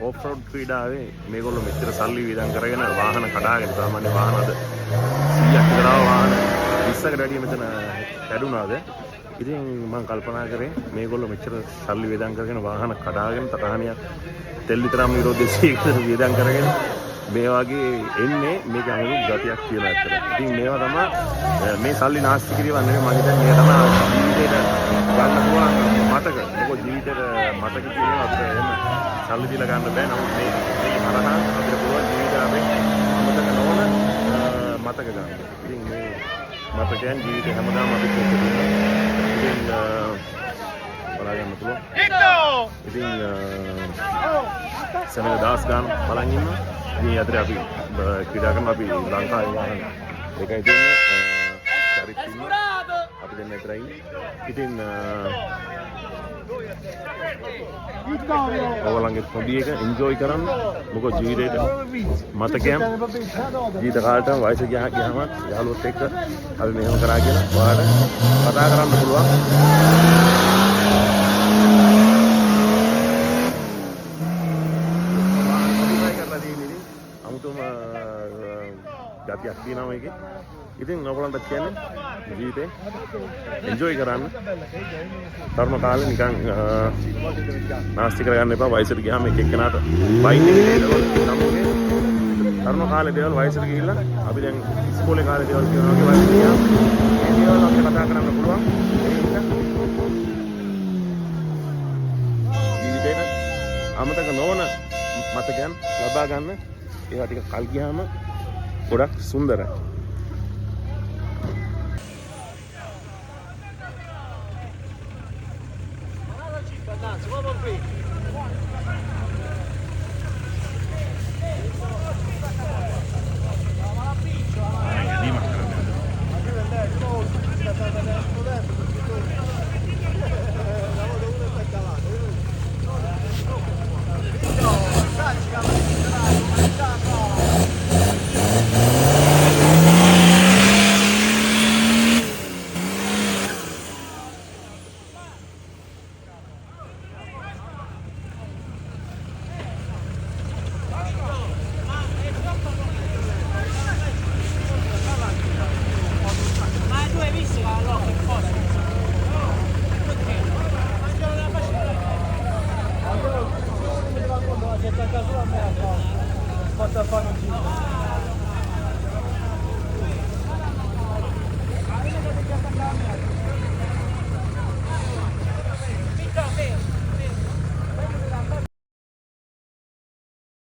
Off road ක්‍රීඩාවේ මේගොල්ලෝ මෙච්චර සල්ලි වියදම් කරගෙන වාහන කඩාගෙන සාමාන්‍ය වාහන අද 100ක් විතර වාහන 20කට වැඩිය මෙතන කැඩුනාද. ඉතින් මම කල්පනා කරේ මේගොල්ලෝ මෙච්චර සල්ලි වියදම් කරගෙන වාහන කඩාගෙන තටහනියක් තෙල් විතරම විරෝධ 200කට වියදම් කරගෙන මේ වගේ එන්නේ මේක අමුතු ගතියක් කියලා ඇත්තට. ඉතින් මේවා තමයි මේ සල්ලි නාස්ති කිරීම නෙමෙයි මම හිතන්නේ මේ තමයි ජීවිතේට ගන්න පුළුවන් මතක. මොකද ජීවිතේට මතක කියන අපිට එහෙම සල්ලි දීලා ගන්න බෑ. නමුත් මේ හරහා අපිට පුළුවන් ජීවිතේ අපේ මතක නොවන මතක ගන්න. ඉතින් මේ මතකයන් ජීවිතේ හැමදාම අපිට තියෙනවා. ඉතින් බලන්න පුළුවන්. ඉතින් සමහර දවස් ගන්න බලන් ඉන්නවා. මේ අතරේ අපි ක්‍රීඩා කරන අපි ලංකාවේ වාහන දෙකයි තියෙන්නේ. චරිත් ඉන්නවා. අපි දෙන්න විතරයි. ඉතින් ඔයගොල්ලන්ගේ පොඩි එක එන්ජොයි කරන්න. මොකද ජීවිතේට මතකයන් ජීවිත කාලෙට වයස ගියාම යාළුවොත් එක්ක අපි මෙහෙම කරා කියලා ඔයාලට කතා කරන්න පුළුවන්. ගතියක් තියෙනවා මේකේ. ඉතින් ඔයගොල්ලන්ට කියන්නේ ජීවිතේ එන්ජොයි කරන්න. තරුණ කාලේ නිකන් නාස්ති කරගන්න එපා. වයසට ගියාම එක එක්කෙනාට වයින් එකේ දේවල් නමුනේ. තරුණ කාලේ දේවල් වයසට ගිහිල්ලා අපි දැන් ඉස්කෝලේ කාලේ දේවල් කියනවා වගේ වයසට ගියාම මේ දේවල් අපිට කතා කරන්න පුළුවන්. ජීවිතේට අමතක නොවන මතකයන් ලබා ගන්න. ඒවා ටික කල් ගියාම ගොඩක් සුන්දරයි. Quanto fanno